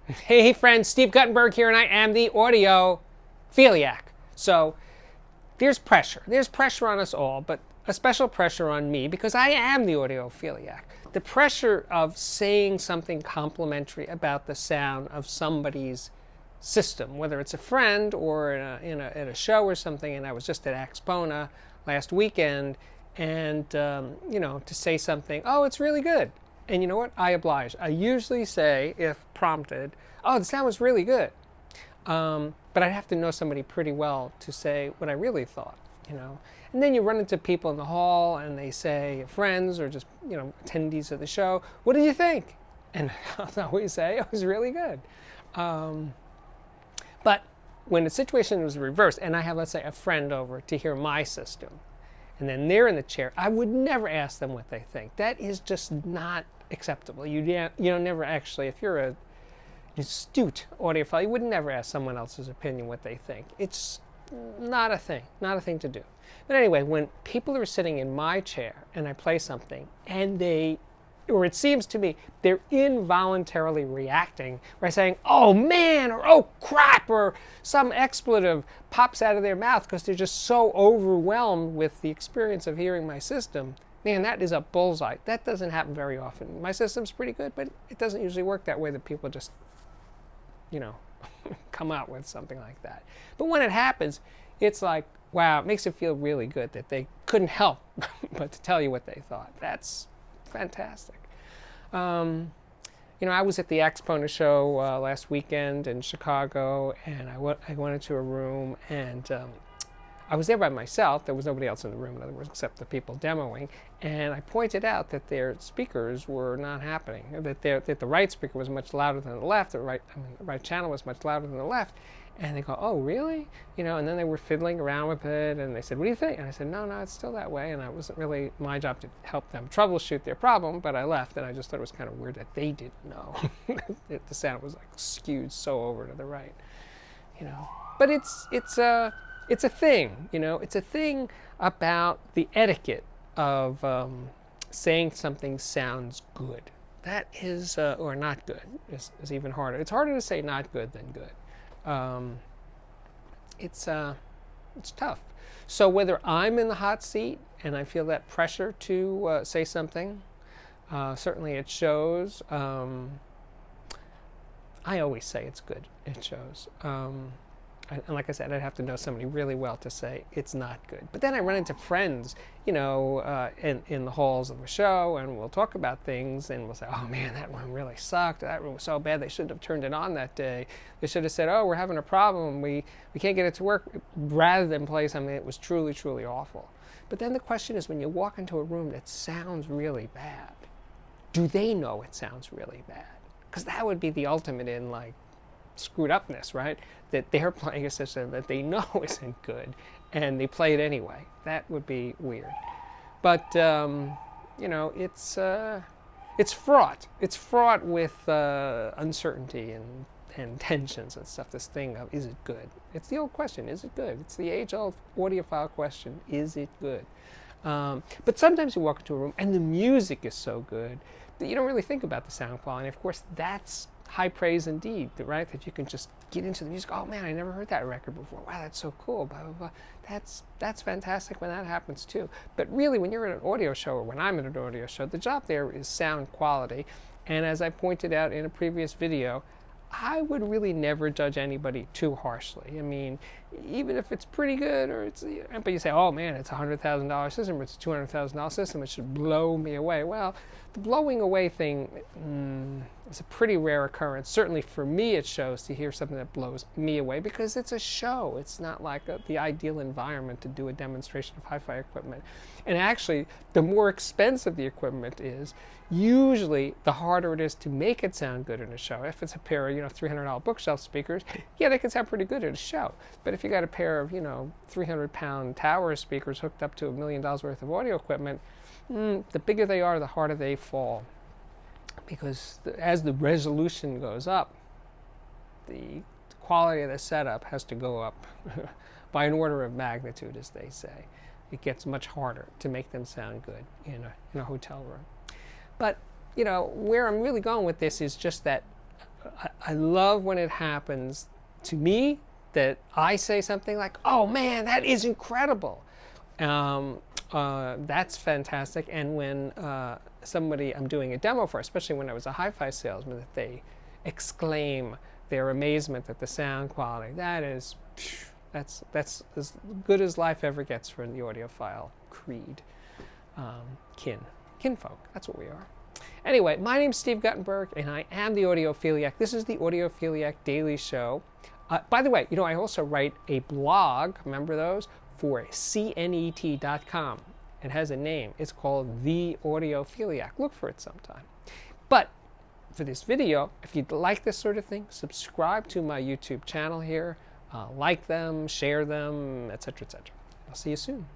Hey friends, Steve Guttenberg here, and I am the audio philiac. So there's pressure. There's pressure on us all, but a special pressure on me because I am the audio philiac. The pressure of saying something complimentary about the sound of somebody's system, whether it's a friend or at a show or something. And I was just at Axpona last weekend, and to say something, oh, it's really good. And you know what? I oblige. I usually say, if prompted, oh, the sound was really good. But I'd have to know somebody pretty well to say what I really thought. And then you run into people in the hall and they say, friends or just, attendees of the show, what did you think? And I'll always say, it was really good. But when the situation was reversed and I have, let's say, a friend over to hear my system, and then they're in the chair, I would never ask them what they think. That is just not acceptable. You never actually, if you're an astute audiophile, you would never ask someone else's opinion what they think. It's not a thing to do. But anyway, when people are sitting in my chair and I play something and it seems to me, they're involuntarily reacting by saying, oh man, or oh crap, or some expletive pops out of their mouth because they're just so overwhelmed with the experience of hearing my system. Man, that is a bullseye. That doesn't happen very often. My system's pretty good, but it doesn't usually work that way, that people just, come out with something like that. But when it happens, it's like, wow, it makes it feel really good that they couldn't help but to tell you what they thought. That's fantastic. I was at the Axpona show last weekend in Chicago, and I went into a room, and I was there by myself. There was nobody else in the room, in other words, except the people demoing. And I pointed out that their speakers were not happening, that the right speaker was much louder than the left, the right channel was much louder than the left. And they go, oh, really? And then they were fiddling around with it, and they said, what do you think? And I said, no, it's still that way. And it wasn't really my job to help them troubleshoot their problem, but I left, and I just thought it was kind of weird that they didn't know. The sound was like skewed so over to the right, But it's a thing, It's a thing about the etiquette of saying something sounds good. That is, or not good, is even harder. It's harder to say not good than good. It's tough. So whether I'm in the hot seat and I feel that pressure to say something, certainly it shows. I always say it's good. It shows. And like I said, I'd have to know somebody really well to say it's not good. But then I run into friends, in the halls of the show, and we'll talk about things, and we'll say, oh man, that one really sucked. That room was so bad. They shouldn't have turned it on that day. They should have said, oh, we're having a problem. We can't get it to work, rather than play something that was truly, truly awful. But then the question is, when you walk into a room that sounds really bad, do they know it sounds really bad? Because that would be the ultimate in, screwed upness, right? That they're playing a system that they know isn't good, and they play it anyway. That would be weird. But it's fraught. It's fraught with uncertainty and tensions and stuff. This thing of, is it good? It's the old question: is it good? It's the age-old audiophile question: is it good? But sometimes you walk into a room and the music is so good that you don't really think about the sound quality. Of course, that's high praise indeed, right? That you can just get into the music. Oh man, I never heard that record before. Wow, that's so cool. Blah blah blah. That's fantastic when that happens too. But really, when you're at an audio show, or when I'm at an audio show, the job there is sound quality. And as I pointed out in a previous video, I would really never judge anybody too harshly. I mean, even if it's pretty good, but you say, oh man, it's a $100,000 system, or it's a $200,000 system, it should blow me away. Well, the blowing away thing is a pretty rare occurrence. Certainly for me, it shows to hear something that blows me away, because it's a show. It's not like the ideal environment to do a demonstration of hi-fi equipment. And actually, the more expensive the equipment is, usually the harder it is to make it sound good in a show. If it's a pair of $300 bookshelf speakers, yeah, they can sound pretty good at a show. But if you got a pair of 300-pound tower speakers hooked up to $1 million worth of audio equipment, the bigger they are, the harder they fall. Because as the resolution goes up, the quality of the setup has to go up by an order of magnitude, as they say. It gets much harder to make them sound good in a hotel room. But, where I'm really going with this is just that I love when it happens to me that I say something like, "Oh man, that is incredible." That's fantastic. And when somebody I'm doing a demo for, especially when I was a hi-fi salesman, that they exclaim their amazement at the sound quality, that's as good as life ever gets for the audiophile creed. Kinfolk, that's what we are. Anyway, my name's Steve Guttenberg, and I am the Audiophiliac. This is the Audiophiliac Daily Show. By the way, I also write a blog, remember those, for cnet.com. It has a name. It's called The Audiophiliac. Look for it sometime. But for this video, if you'd like this sort of thing, subscribe to my YouTube channel here, like them, share them, etc., etc. I'll see you soon.